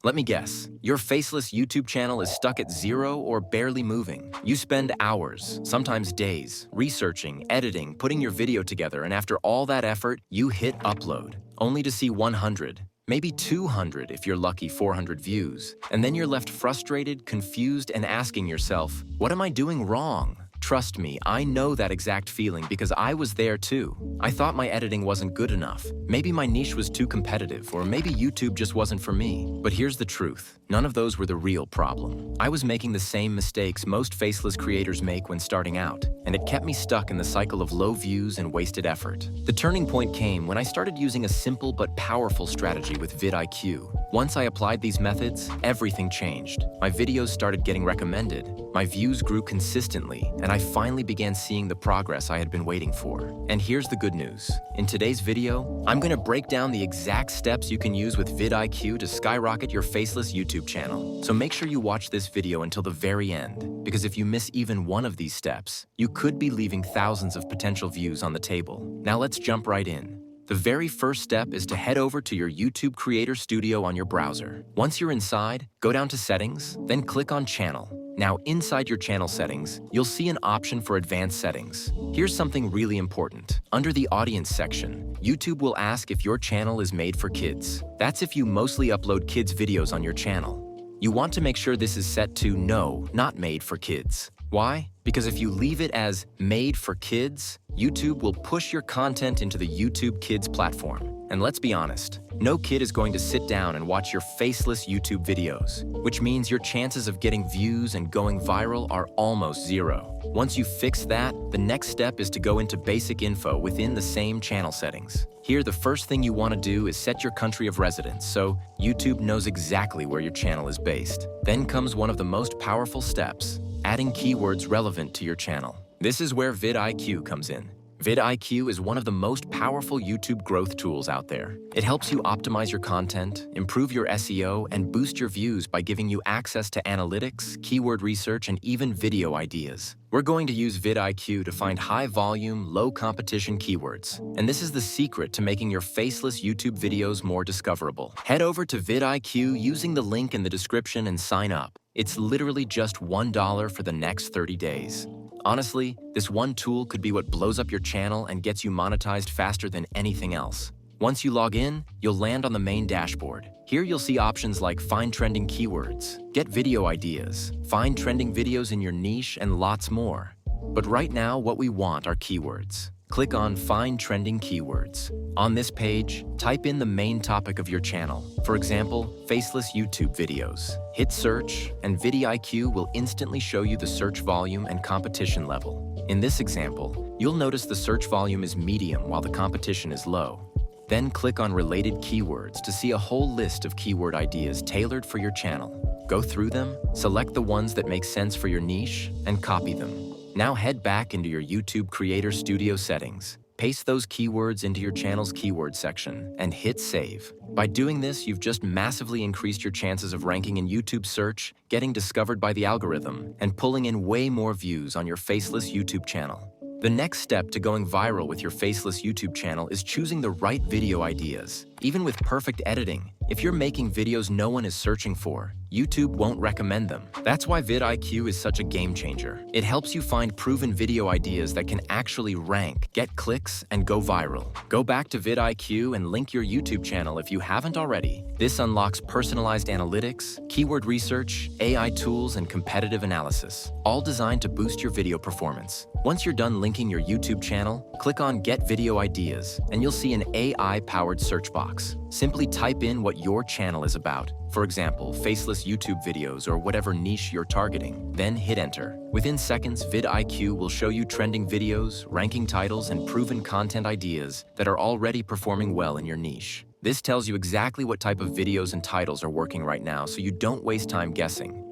Let me guess, your Faceless YouTube channel is stuck at 0 or barely moving. You spend hours, sometimes days, researching, editing, putting your video together, and after all that effort, you hit upload, only to see 100, maybe 200 if you're lucky, 400 views. And then you're left frustrated, confused, and asking yourself, what am I doing wrong? Trust me, I know that exact feeling because I was there too. I thought my editing wasn't good enough. Maybe my niche was too competitive, or maybe YouTube just wasn't for me. But here's the truth. None of those were the real problem. I was making the same mistakes most faceless creators make when starting out, and it kept me stuck in the cycle of low views and wasted effort. The turning point came when I started using a simple but powerful strategy with vidIQ. Once I applied these methods, everything changed. My videos started getting recommended, my views grew consistently, and I finally began seeing the progress I had been waiting for. And here's the good news. In today's video, I'm going to break down the exact steps you can use with vidIQ to skyrocket your Faceless YouTube channel. So make sure you watch this video until the very end, because if you miss even one of these steps, you could be leaving thousands of potential views on the table. Now let's jump right in. The very first step is to head over to your YouTube Creator Studio on your browser. Once you're inside, go down to Settings, then click on Channel. Now, inside your channel settings, you'll see an option for advanced settings. Here's something really important. Under the audience section, YouTube will ask if your channel is made for kids. That's if you mostly upload kids' videos on your channel. You want to make sure this is set to no, not made for kids. Why? Because if you leave it as made for kids, YouTube will push your content into the YouTube Kids platform. And let's be honest, no kid is going to sit down and watch your faceless YouTube videos, which means your chances of getting views and going viral are almost zero. Once you fix that, the next step is to go into basic info within the same channel settings. Here, the first thing you want to do is set your country of residence so YouTube knows exactly where your channel is based. Then comes one of the most powerful steps, adding keywords relevant to your channel. This is where vidIQ comes in. vidIQ is one of the most powerful YouTube growth tools out there. It helps you optimize your content, improve your SEO, and boost your views by giving you access to analytics, keyword research, and even video ideas. We're going to use vidIQ to find high-volume, low-competition keywords. And this is the secret to making your faceless YouTube videos more discoverable. Head over to vidIQ using the link in the description and sign up. It's literally just $1 for the next 30 days. Honestly, this one tool could be what blows up your channel and gets you monetized faster than anything else. Once you log in, you'll land on the main dashboard. Here you'll see options like find trending keywords, get video ideas, find trending videos in your niche, and lots more. But right now, what we want are keywords. Click on Find Trending Keywords. On this page, type in the main topic of your channel. For example, faceless YouTube videos. Hit search, and vidIQ will instantly show you the search volume and competition level. In this example, you'll notice the search volume is medium while the competition is low. Then click on Related Keywords to see a whole list of keyword ideas tailored for your channel. Go through them, select the ones that make sense for your niche, and copy them. Now head back into your YouTube Creator Studio settings. Paste those keywords into your channel's keyword section and hit save. By doing this, you've just massively increased your chances of ranking in YouTube search, getting discovered by the algorithm, and pulling in way more views on your faceless YouTube channel. The next step to going viral with your faceless YouTube channel is choosing the right video ideas. Even with perfect editing, if you're making videos no one is searching for, YouTube won't recommend them. That's why vidIQ is such a game changer. It helps you find proven video ideas that can actually rank, get clicks, and go viral. Go back to vidIQ and link your YouTube channel if you haven't already. This unlocks personalized analytics, keyword research, AI tools, and competitive analysis, all designed to boost your video performance. Once you're done linking your YouTube channel, click on Get Video Ideas, and you'll see an AI-powered search box. Simply type in what your channel is about. For example, faceless YouTube videos or whatever niche you're targeting. Then hit enter. Within seconds, vidIQ will show you trending videos, ranking titles, and proven content ideas that are already performing well in your niche. This tells you exactly what type of videos and titles are working right now, so you don't waste time guessing.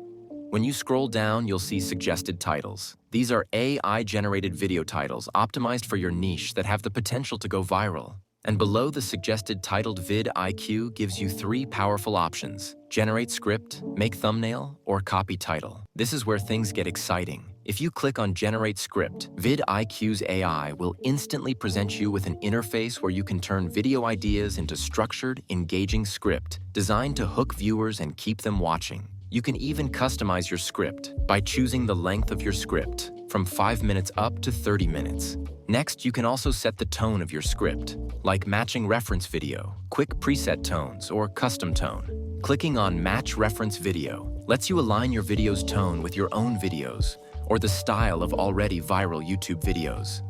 When you scroll down, you'll see suggested titles. These are AI-generated video titles optimized for your niche that have the potential to go viral. And below the suggested titled vidIQ gives you 3 powerful options: generate script, make thumbnail, or copy title. This is where things get exciting. If you click on Generate Script, vidIQ's AI will instantly present you with an interface where you can turn video ideas into structured, engaging script designed to hook viewers and keep them watching. You can even customize your script by choosing the length of your script, from 5 minutes up to 30 minutes. Next, you can also set the tone of your script, like matching reference video, quick preset tones, or custom tone. Clicking on Match Reference Video lets you align your video's tone with your own videos, or the style of already viral YouTube videos.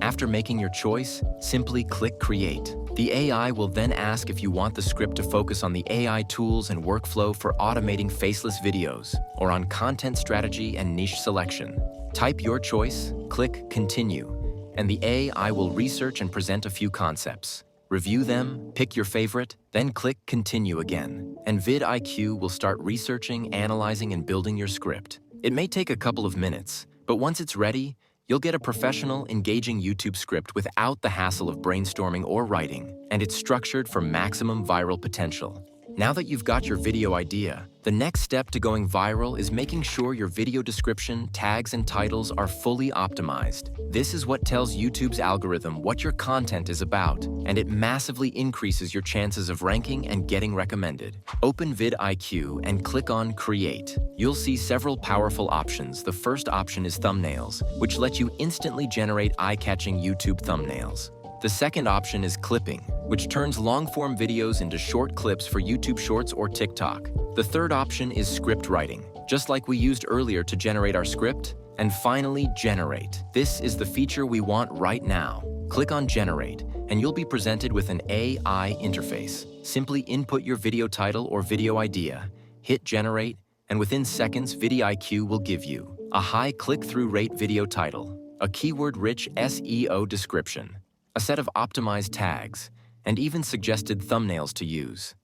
After making your choice, simply click Create. The AI will then ask if you want the script to focus on the AI tools and workflow for automating faceless videos, or on content strategy and niche selection. Type your choice, click Continue, and the AI will research and present a few concepts. Review them, pick your favorite, then click Continue again, and vidIQ will start researching, analyzing, and building your script. It may take a couple of minutes, but once it's ready, you'll get a professional, engaging YouTube script without the hassle of brainstorming or writing, and it's structured for maximum viral potential. Now that you've got your video idea, the next step to going viral is making sure your video description, tags, and titles are fully optimized. This is what tells YouTube's algorithm what your content is about, and it massively increases your chances of ranking and getting recommended. Open vidIQ and click on Create. You'll see several powerful options. The first option is thumbnails, which let you instantly generate eye-catching YouTube thumbnails. The second option is clipping, which turns long-form videos into short clips for YouTube Shorts or TikTok. The third option is script writing, just like we used earlier to generate our script. And finally, Generate. This is the feature we want right now. Click on Generate, and you'll be presented with an AI interface. Simply input your video title or video idea, hit Generate, and within seconds, vidIQ will give you a high click-through rate video title, a keyword-rich SEO description, a set of optimized tags, and even suggested thumbnails to use.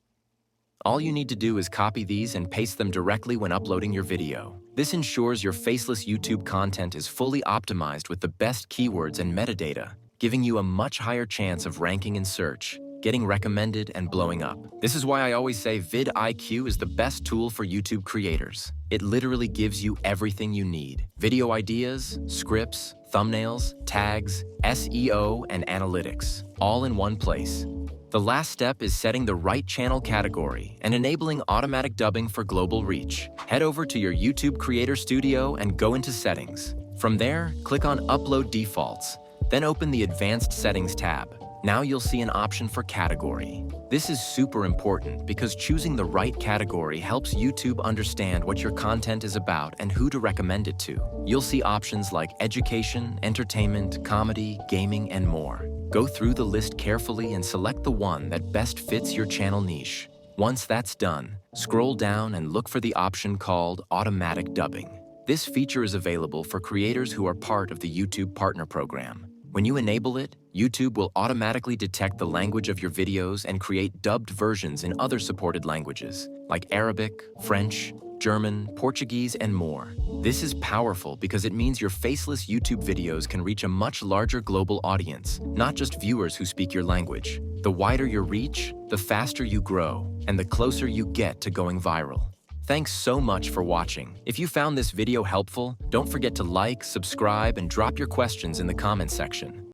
All you need to do is copy these and paste them directly when uploading your video. This ensures your faceless YouTube content is fully optimized with the best keywords and metadata, giving you a much higher chance of ranking in search, getting recommended, and blowing up. This is why I always say vidIQ is the best tool for YouTube creators. It literally gives you everything you need: video ideas, scripts, thumbnails, tags, SEO, and analytics, all in one place. The last step is setting the right channel category and enabling automatic dubbing for global reach. Head over to your YouTube Creator Studio and go into Settings. From there, click on Upload Defaults, then open the Advanced Settings tab. Now you'll see an option for category. This is super important because choosing the right category helps YouTube understand what your content is about and who to recommend it to. You'll see options like education, entertainment, comedy, gaming, and more. Go through the list carefully and select the one that best fits your channel niche. Once that's done, scroll down and look for the option called Automatic Dubbing. This feature is available for creators who are part of the YouTube Partner Program. When you enable it, YouTube will automatically detect the language of your videos and create dubbed versions in other supported languages, like Arabic, French, German, Portuguese, and more. This is powerful because it means your faceless YouTube videos can reach a much larger global audience, not just viewers who speak your language. The wider your reach, the faster you grow, and the closer you get to going viral. Thanks so much for watching. If you found this video helpful, don't forget to like, subscribe, and drop your questions in the comments section.